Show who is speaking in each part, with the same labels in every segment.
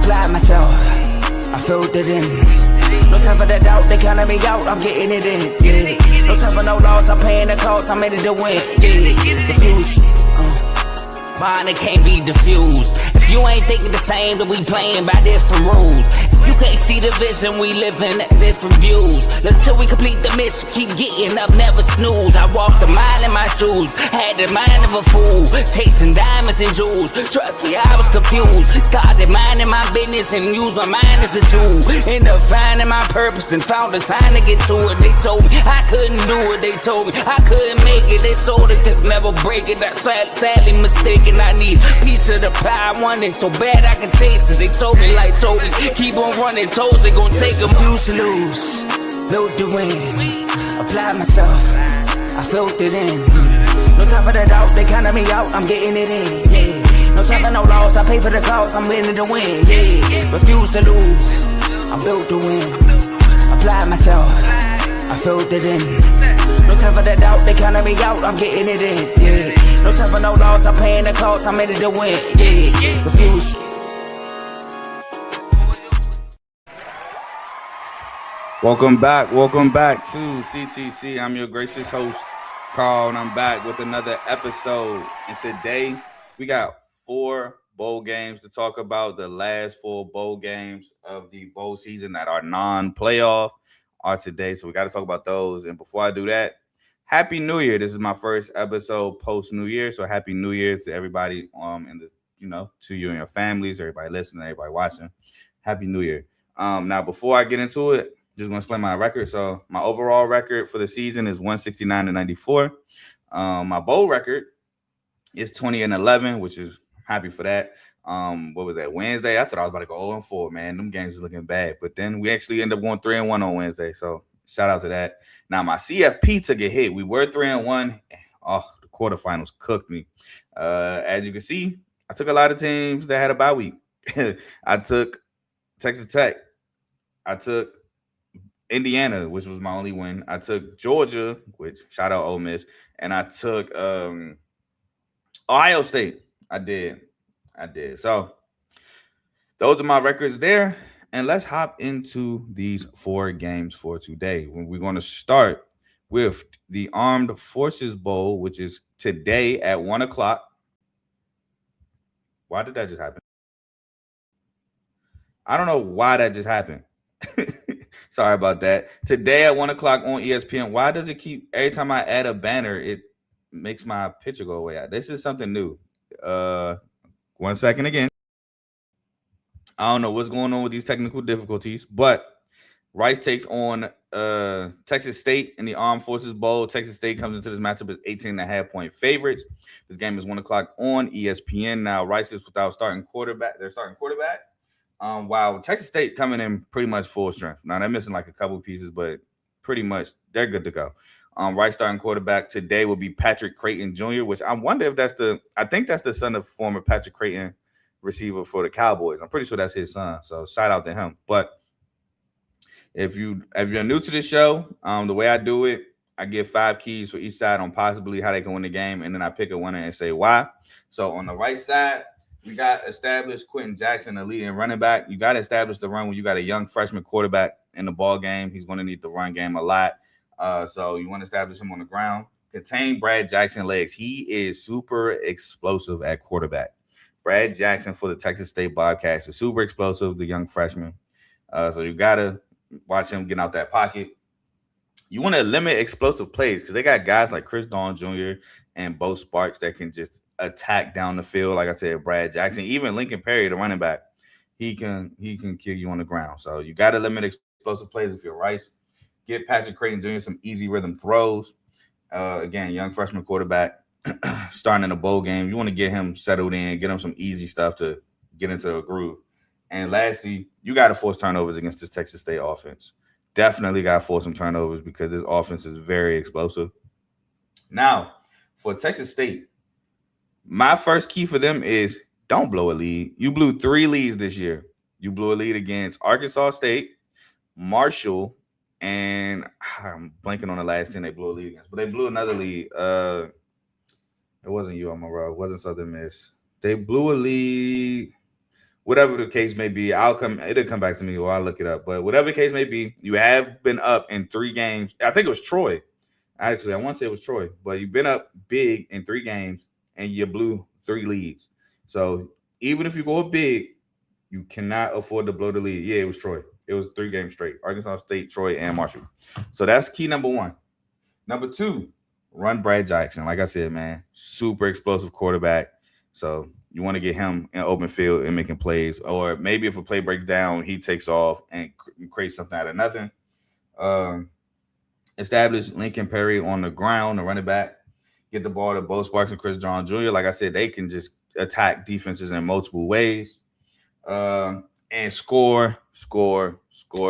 Speaker 1: applied myself, I filled it in. No time for the doubt, they counted me out, I'm getting it in, yeah. No time for no loss, I'm paying the cost, I'm in it to win, yeah. Refuse, mine, it can't be diffused. If you ain't thinking the same, then we playing by different rules. You can't see the vision, we living at different views. Until we complete the mission, keep getting up, never snooze. I walked a mile in my shoes, had the mind of a fool, chasing diamonds and jewels. Trust me, I was confused. Started minding my business and used my mind as a tool. Ended up finding my purpose and found the time to get to it. They told me I couldn't do it, they told me I couldn't make it. They sold it, could never break it. That's sadly mistaken. I need a piece of the pie, I want it so bad I can taste it. They told me like Toby, keep on running toes, they gon' take a few to lose. Built the win, applied myself, I filled it in. No time for the doubt, they counted me out, I'm getting it in, yeah. No time for no loss, I pay for the cost, I'm winning to win, yeah. Refuse to lose, I built the win, applied myself, I filled it in. No time for the doubt, they counted me out, I'm getting it in, yeah. No time for no loss, I'm paying the cost, I'm in it to win, yeah. Refuse.
Speaker 2: Welcome back to CTC. I'm your gracious host, Carl, and I'm back with another episode. And today, we got 4 bowl games to talk about. The last 4 bowl games of the bowl season that are non-playoff are today. So we got to talk about those. And before I do that, Happy New Year. This is my first episode post-New Year. So Happy New Year to everybody to you and your families, everybody listening, everybody watching. Happy New Year. Now, before I get into it, just going to explain my record. So my overall record for the season is 169-94. My bowl record is 20-11, which is happy for that. What was that, Wednesday? I thought I was about to go 0-4, man. Them games was looking bad. But then we actually ended up going 3-1 on Wednesday. So shout out to that. Now my CFP took a hit. We were 3-1. Oh, the quarterfinals cooked me. As you can see, I took a lot of teams that had a bye week. I took Texas Tech. I took Indiana, which was my only win. I took Georgia, which shout out Ole Miss, and I took Ohio State. I did. So those are my records there. And let's hop into these 4 games for today. We're going to start with the Armed Forces Bowl, which is today at 1:00. Why did that just happen? I don't know why that just happened. Sorry about that. Today at 1:00 on ESPN. Why does it keep every time I add a banner, it makes my picture go away? This is something new. 1 second again. I don't know what's going on with these technical difficulties, but Rice takes on Texas State in the Armed Forces Bowl. Texas State comes into this matchup as 18.5-point favorites. This game is 1:00 on ESPN. Now Rice is without starting quarterback. They're starting quarterback. While Texas State coming in pretty much full strength. Now they're missing like a couple pieces, but pretty much they're good to go. Rice starting quarterback today will be Patrick Creighton Jr., which I wonder if I think that's the son of former Patrick Creighton, receiver for the Cowboys. I'm pretty sure that's his son. So shout out to him. But if you're new to the show, the way I do it, I give 5 keys for each side on possibly how they can win the game, and then I pick a winner and say why. So on the right side, we got established Quentin Jackson, the leading running back. You got to establish the run when you got a young freshman quarterback in the ball game. He's going to need the run game a lot. So you want to establish him on the ground. Contain Brad Jackson legs. He is super explosive at quarterback. Brad Jackson for the Texas State Bobcats is super explosive, the young freshman. So you got to watch him get out that pocket. You want to limit explosive plays because they got guys like Chris Dawn Jr. and Bo Sparks that can just attack down the field. Like I said, Brad Jackson, even Lincoln Perry, the running back, he can kill you on the ground. So you got to limit explosive plays if you're Rice. Get Patrick Creighton Jr. some easy rhythm throws. Again, young freshman quarterback starting in a bowl game. You want to get him settled in, get him some easy stuff to get into a groove. And lastly, you got to force turnovers against this Texas State offense. Definitely got to force some turnovers because this offense is very explosive. Now, for Texas State, my first key for them is don't blow a lead. You blew 3 leads this year. You blew a lead against Arkansas State, Marshall, and I'm blanking on the last team they blew a lead against. But they blew another lead. It wasn't UMRO. It wasn't Southern Miss. They blew a lead. whatever the case may be, it'll come back to me or I'll look it up. But whatever the case may be, you have been up in 3 games. I think it was Troy. Actually, I want to say it was Troy, but you've been up big in 3 games and you blew 3 leads. So even if you go big, you cannot afford to blow the lead. Yeah, it was Troy. It was 3 games straight. Arkansas State, Troy, and Marshall. So that's key number 1. Number 2, run Brad Jackson. Like I said, man, super explosive quarterback. So you want to get him in open field and making plays. Or maybe if a play breaks down, he takes off and creates something out of nothing. Establish Lincoln Perry on the ground, the running back. Get the ball to Bo Sparks and Chris John Jr. Like I said, they can just attack defenses in multiple ways. And score,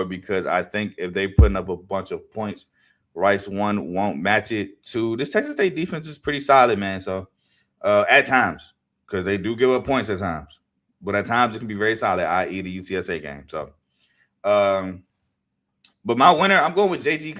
Speaker 2: because I think if they putting up a bunch of points, Rice 1 won't match it. 2, this Texas State defense is pretty solid, man. So at times, because they do give up points at times, but at times it can be very solid, i.e. the UTSA game. So, but my winner, I'm going with GJ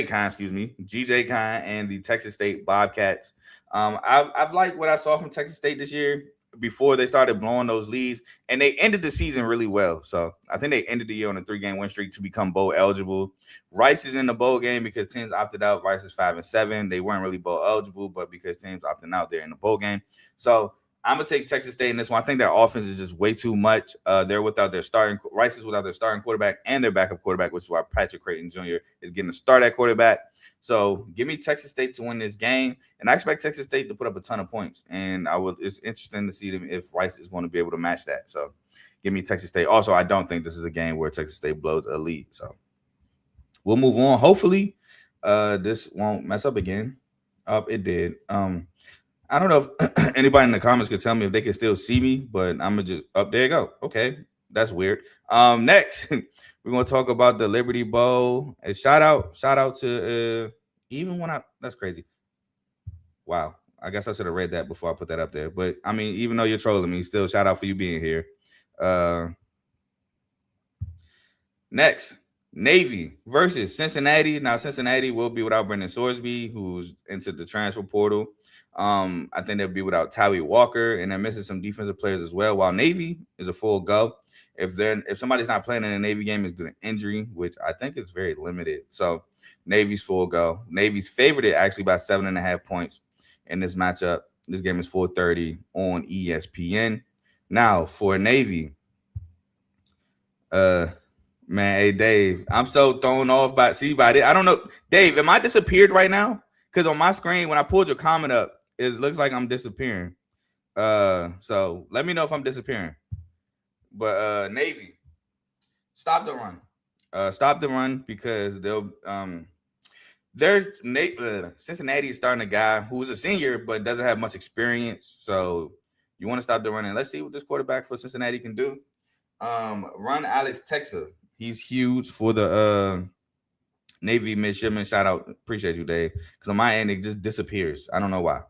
Speaker 2: Kine and the Texas State Bobcats. I've liked what I saw from Texas State this year before they started blowing those leads, and they ended the season really well. So I think they ended the year on a 3-game win streak to become bowl eligible. Rice is in the bowl game because teams opted out. Rice is 5-7. They weren't really bowl eligible, but because teams opted out, they're in the bowl game. So I'm gonna take Texas State in this one. I think their offense is just way too much. They're without their starting. Rice is without their starting quarterback and their backup quarterback, which is why Patrick Creighton Jr. is getting a start at quarterback. So give me Texas State to win this game, and I expect Texas State to put up a ton of points. And it's interesting to see them if Rice is going to be able to match that. So give me Texas State. Also, I don't think this is a game where Texas State blows a lead. So we'll move on. Hopefully, this won't mess up again. It did. I don't know if anybody in the comments could tell me if they can still see me, but I'm gonna just up there you go. Okay, that's weird. Next, we're gonna talk about the Liberty Bowl. A shout out to that's crazy. Wow, I guess I should have read that before I put that up there. But I mean, even though you're trolling me, still shout out for you being here. Next, Navy versus Cincinnati. Now Cincinnati will be without Brendan Sorsby, who's into the transfer portal. I think they'll be without Tyree Walker, and they're missing some defensive players as well. While Navy is a full go. If somebody's not playing in a Navy game, is due to injury, which I think is very limited. So Navy's full go. Navy's favored it actually by 7.5 points in this matchup. This game is 4:30 on ESPN. Now for Navy, man, hey Dave, I'm so thrown off by it. I don't know, Dave. Am I disappeared right now? Because on my screen, when I pulled your comment up, it looks like I'm disappearing. So let me know if I'm disappearing. But Navy, stop the run. Stop the run because Cincinnati is starting a guy who's a senior but doesn't have much experience. So you want to stop the run, and let's see what this quarterback for Cincinnati can do. Run Alex Texas. He's huge for the Navy midshipman. Shout out. Appreciate you, Dave. Because on my end, it just disappears. I don't know why.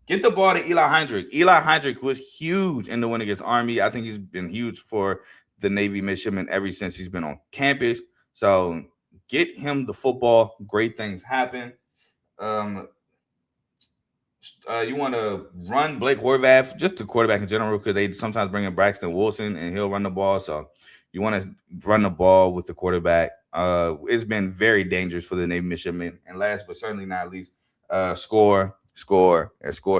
Speaker 2: Get the ball to Eli Heinrich. Eli Heinrich was huge in the win against Army. I think he's been huge for the Navy midshipman ever since he's been on campus. So get him the football. Great things happen. You want to run Blake Horvath, just the quarterback in general, because they sometimes bring in Braxton Wilson and he'll run the ball. So you want to run the ball with the quarterback. It's been very dangerous for the Navy midshipmen. And last but certainly not least, score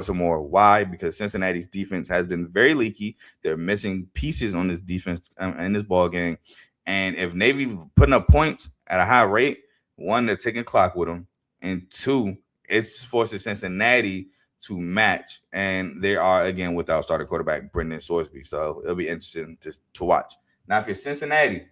Speaker 2: some more. Why? Because Cincinnati's defense has been very leaky. They're missing pieces on this defense in this ball game. And if Navy putting up points at a high rate, 1, they're taking clock with them, and 2, it's forcing Cincinnati to match. And they are again without starter quarterback Brendan Sorsby. So it'll be interesting to watch. Now, if you're Cincinnati,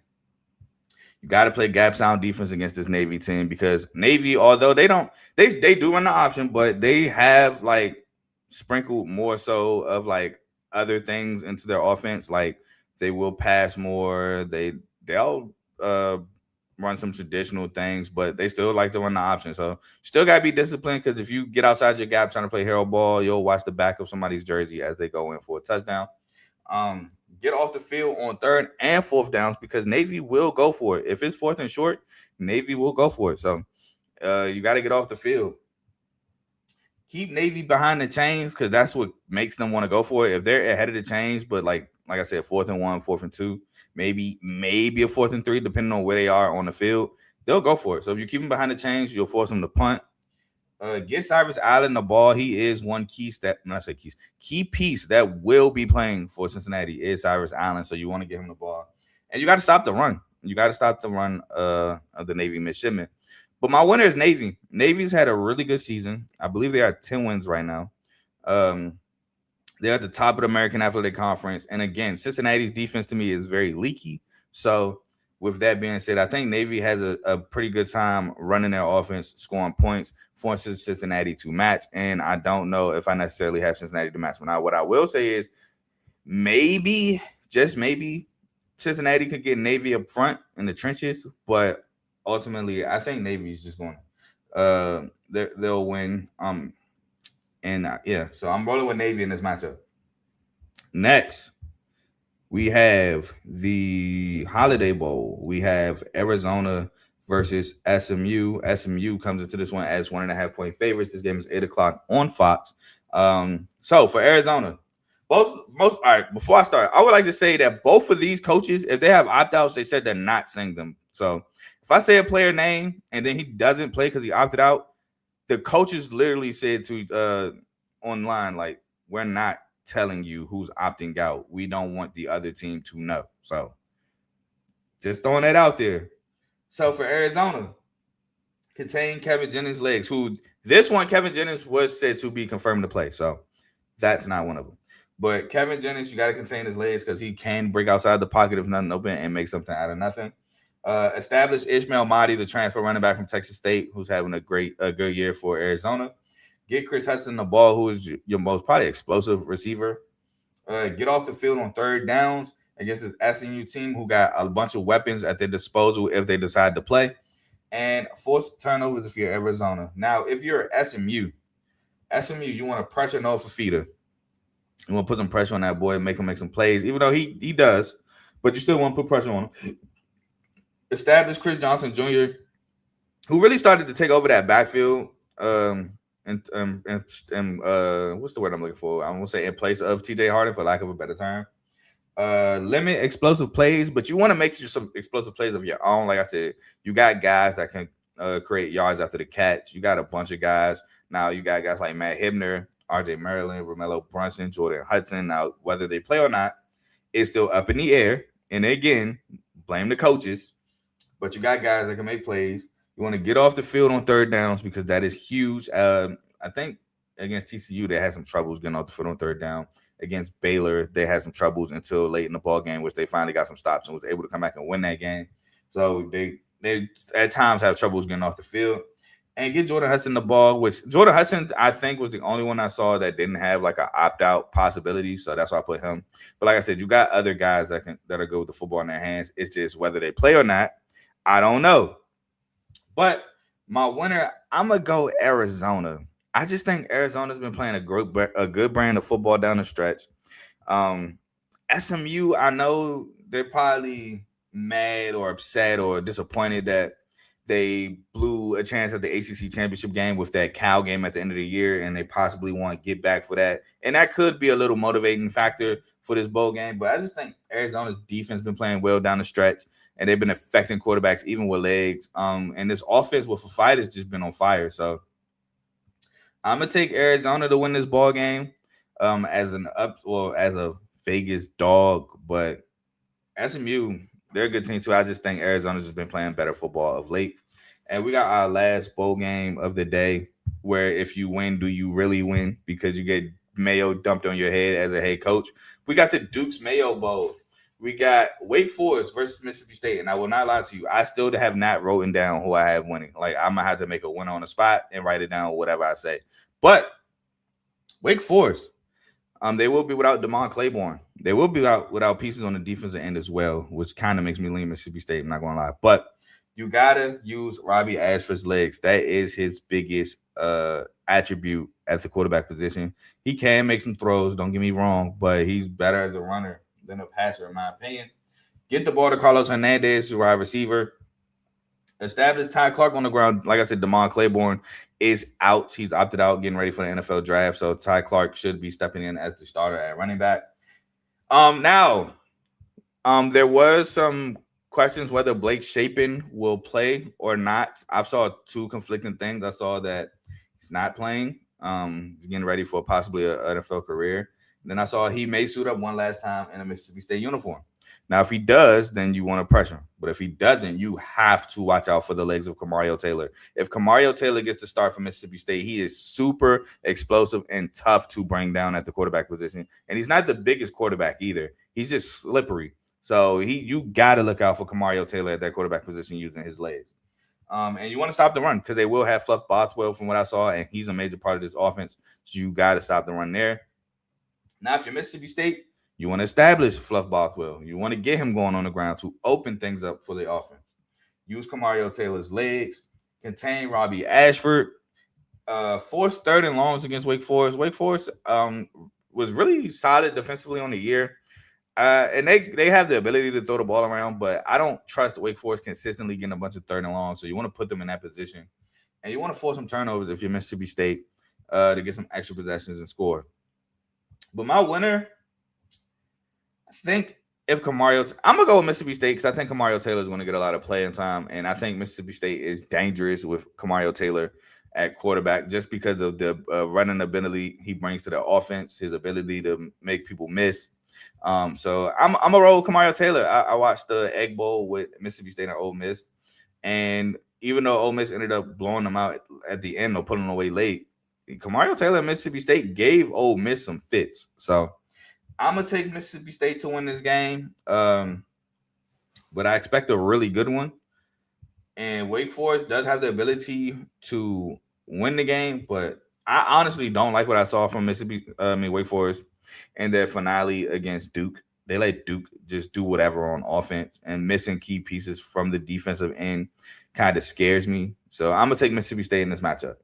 Speaker 2: you got to play gap sound defense against this Navy team, because Navy, although they do run the option, but they have like sprinkled more so of like other things into their offense. Like they will pass more. They'll run some traditional things, but they still like to run the option. So still got to be disciplined, because if you get outside your gap trying to play hero ball, you'll watch the back of somebody's jersey as they go in for a touchdown. Get off the field on 3rd and 4th downs, because Navy will go for it. If it's 4th and short, Navy will go for it. So you got to get off the field. keep Navy behind the chains because that's what makes them want to go for it. If they're ahead of the chains, but like I said, 4th and 1, 4th and 2, maybe a 4th and 3, depending on where they are on the field, they'll go for it. So if you keep them behind the chains, you'll force them to punt. Get Cyrus Allen the ball. He is one key piece that will be playing for Cincinnati is Cyrus Allen. So you want to give him the ball, and you got to stop the run. You got to stop the run of the Navy midshipmen. But my winner is Navy. Navy's had a really good season. I believe they are 10 wins right now. They're at the top of the American Athletic Conference. And again, Cincinnati's defense to me is very leaky. So with that being said, I think Navy has a pretty good time running their offense, scoring points, forcing Cincinnati to match. And I don't know if I necessarily have Cincinnati to match. Now, what I will say is maybe, just maybe, Cincinnati could get Navy up front in the trenches, but ultimately, I think Navy is just going to they'll win. So I'm rolling with Navy in this matchup. Next, we have the Holiday Bowl. We have Arizona versus SMU. SMU comes into this one as 1.5-point favorites. This game is 8:00 on Fox. So for Arizona, all right. Before I start, I would like to say that both of these coaches, if they have opt-outs, they said they're not saying them. So if I say a player name and then he doesn't play because he opted out, the coaches literally said to online, like, we're not telling you who's opting out. We don't want the other team to know. So just throwing that out there. So for Arizona, contain Kevin Jennings' legs, who this one, Kevin Jennings was said to be confirmed to play. So that's not one of them. But Kevin Jennings, you got to contain his legs because he can break outside the pocket if nothing open and make something out of nothing. Establish Ishmael Mahdi, the transfer running back from Texas State, who's having a good year for Arizona. Get Chris Hudson the ball, who is your most probably explosive receiver. Get off the field on third downs against this SMU team who got a bunch of weapons at their disposal if they decide to play. And force turnovers if you're Arizona. Now, if you're SMU, you want to pressure Noah Fafita. You want to put some pressure on that boy and make him make some plays, even though he does. But you still want to put pressure on him. Establish Chris Johnson Jr., who really started to take over that backfield. And what's the word I'm looking for? I'm gonna say in place of TJ Harden, for lack of a better term. Limit explosive plays, but you want to make some explosive plays of your own. Like I said, you got guys that can create yards after the catch. You got a bunch of guys. Now you got guys like Matt Hibner, RJ Maryland, Romello Brunson, Jordan Hudson. Now, whether they play or not is still up in the air. And again, blame the coaches. But you got guys that can make plays. You want to get off the field on third downs because that is huge. I think against TCU, they had some troubles getting off the field on third down. Against Baylor, they had some troubles until late in the ball game, which they finally got some stops and was able to come back and win that game. So they at times have troubles getting off the field. And get Jordan Hudson the ball, which Jordan Hudson, I think, was the only one I saw that didn't have like an opt-out possibility. So that's why I put him. But like I said, you got other guys that are good with the football in their hands. It's just whether they play or not, I don't know. But my winner, I'm going to go Arizona. I just think Arizona's been playing a good brand of football down the stretch. SMU, I know they're probably mad or upset or disappointed that they blew a chance at the ACC championship game with that Cal game at the end of the year, and they possibly want to get back for that. And that could be a little motivating factor for this bowl game. But I just think Arizona's defense been playing well down the stretch, and they've been affecting quarterbacks even with legs. And this offense with a fight has just been on fire. So I'm gonna take Arizona to win this ball game as a Vegas dog, but SMU, they're a good team too. I just think Arizona's just been playing better football of late. And we got our last bowl game of the day, where if you win, do you really win? Because you get Mayo dumped on your head as a head coach. We got the Duke's Mayo Bowl. We got Wake Forest versus Mississippi State. And I will not lie to you, I still have not written down who I have winning. Like, I'm going to have to make a winner on the spot and write it down, whatever I say. But Wake Forest, they will be without DeMond Claiborne. They will be without pieces on the defensive end as well, which kind of makes me lean Mississippi State. I'm not going to lie. But you got to use Robbie Ashford's legs. That is his biggest attribute at the quarterback position. He can make some throws, don't get me wrong, but he's better as a runner than a passer, in my opinion. Get the ball to Carlos Hernandez, wide receiver. Establish Ty Clark on the ground. Like I said, DeMond Claiborne is out. He's opted out, getting ready for the NFL draft. So Ty Clark should be stepping in as the starter at running back. Now, there was some questions whether Blake Shapen will play or not. I saw two conflicting things. I saw that he's not playing. He's getting ready for possibly an NFL career. And then I saw he may suit up one last time in a Mississippi State uniform. Now, if he does, then you want to pressure him. But if he doesn't, you have to watch out for the legs of Kamario Taylor. If Kamario Taylor gets to start for Mississippi State, he is super explosive and tough to bring down at the quarterback position. And he's not the biggest quarterback either. He's just slippery. So you got to look out for Kamario Taylor at that quarterback position using his legs. And you want to stop the run because they will have Fluff Bothwell from what I saw, and he's a major part of this offense. So you got to stop the run there. Now, if you're Mississippi State, you want to establish Fluff Bothwell. You want to get him going on the ground to open things up for the offense. Use Kamario Taylor's legs, contain Robbie Ashford, force third and longs against Wake Forest. Wake Forest was really solid defensively on the year. And they have the ability to throw the ball around, but I don't trust Wake Forest consistently getting a bunch of third and long. So you want to put them in that position. And you want to force some turnovers if you're Mississippi State to get some extra possessions and score. But my winner, I think if Kamario – I'm going to go with Mississippi State because I think Kamario Taylor is going to get a lot of playing time. And I think Mississippi State is dangerous with Kamario Taylor at quarterback just because of the running ability he brings to the offense, his ability to make people miss. So I'm a roll with Kamario Taylor. I watched the Egg Bowl with Mississippi State and Ole Miss, and even though Ole Miss ended up blowing them out at the end or pulling them away late, Kamario Taylor and Mississippi State gave Ole Miss some fits. So I'm gonna take Mississippi State to win this game, but I expect a really good one. And Wake Forest does have the ability to win the game, but I honestly don't like what I saw from Wake Forest. And their finale against Duke, they let Duke just do whatever on offense, and missing key pieces from the defensive end kind of scares me. So I'm going to take Mississippi State in this matchup.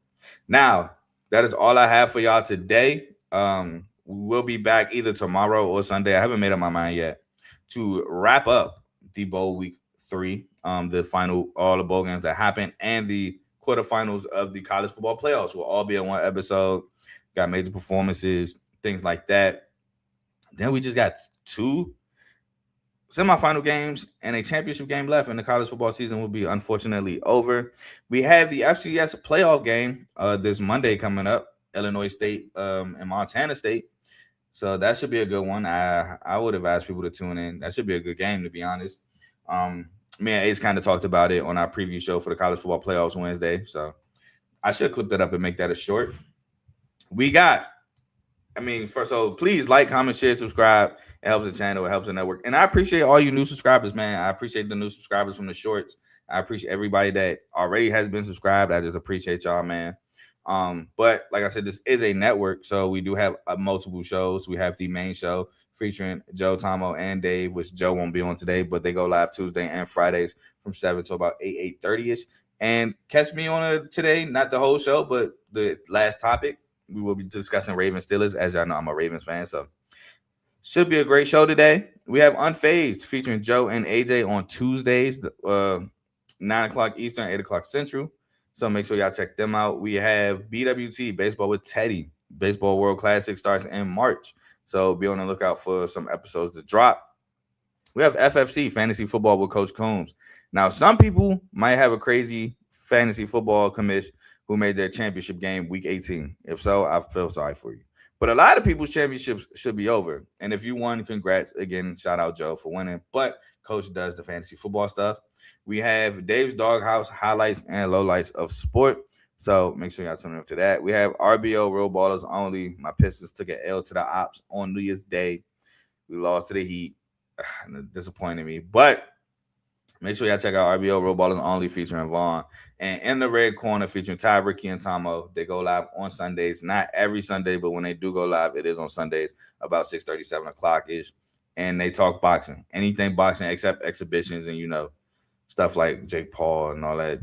Speaker 2: Now, that is all I have for y'all today. We will be back either tomorrow or Sunday. I haven't made up my mind yet to wrap up the bowl week 3, the final, all the bowl games that happened, and the quarterfinals of the college football playoffs will all be in one episode. Got major performances, things like that. Then we just got 2 semifinal games and a championship game left, and the college football season will be unfortunately over. We have the FCS playoff game this Monday coming up, Illinois State and Montana State. So that should be a good one. I would have asked people to tune in. That should be a good game, to be honest. Me and Ace kind of talked about it on our preview show for the college football playoffs Wednesday. So I should clip that up and make that a short. So please like, comment, share, subscribe. It helps the channel. It helps the network. And I appreciate all you new subscribers, man. I appreciate the new subscribers from the shorts. I appreciate everybody that already has been subscribed. I just appreciate y'all, man. But like I said, this is a network, so we do have multiple shows. We have the main show featuring Joe, Tomo, and Dave, which Joe won't be on today, but they go live Tuesday and Fridays from 7 to about 8:30ish. And catch me on today, not the whole show, but the last topic. We will be discussing Ravens Steelers. As y'all know, I'm a Ravens fan, so should be a great show today. We have Unfazed featuring Joe and AJ on Tuesdays, 9 o'clock Eastern, 8 o'clock Central. So make sure y'all check them out. We have BWT, Baseball with Teddy. Baseball World Classic starts in March. So be on the lookout for some episodes to drop. We have FFC, Fantasy Football with Coach Coombs. Now, some people might have a crazy fantasy football commish who made their championship game week 18. If so, I feel sorry for you. But a lot of people's championships should be over. And if you won, congrats. Again, shout out Joe for winning. But Coach does the fantasy football stuff. We have Dave's Doghouse, highlights and lowlights of sport. So make sure y'all tune in to that. We have RBO, Real Ballers Only. My Pistons took an L to the Ops on New Year's Day. We lost to the Heat. Disappointed me. But make sure y'all check out RBO, Real Ballers Only featuring Vaughn. And In the Red Corner featuring Ty, Ricky, and Tomo. They go live on Sundays. Not every Sunday, but when they do go live, it is on Sundays about 6:30, 7 o'clock-ish. And they talk boxing. Anything boxing except exhibitions and, stuff like Jake Paul and all that.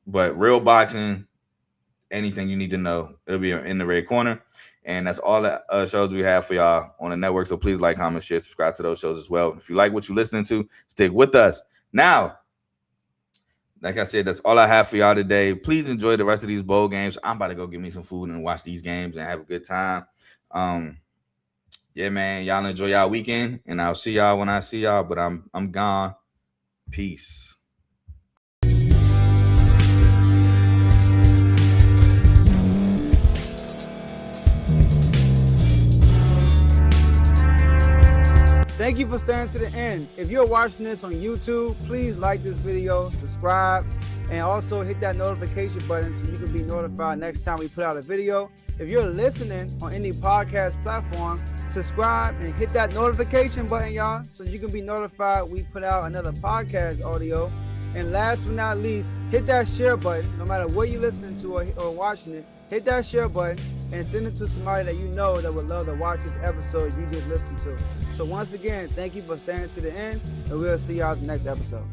Speaker 2: But real boxing, anything you need to know, it'll be In the Red Corner. And that's all the shows we have for y'all on the network. So please like, comment, share, subscribe to those shows as well. If you like what you're listening to, stick with us. Now, like I said, that's all I have for y'all today. Please enjoy the rest of these bowl games. I'm about to go get me some food and watch these games and have a good time. Yeah, man, y'all enjoy y'all weekend, and I'll see y'all when I see y'all. But I'm gone. Peace.
Speaker 3: Thank you for staying to the end. If you're watching this on YouTube, please like this video, subscribe, and also hit that notification button so you can be notified next time we put out a video. If you're listening on any podcast platform, subscribe and hit that notification button, y'all, so you can be notified we put out another podcast audio. And last but not least, hit that share button. No matter what you're listening to or watching it, hit that share button and send it to somebody that you know that would love to watch this episode you just listened to. So once again, thank you for staying to the end, and we'll see y'all in the next episode.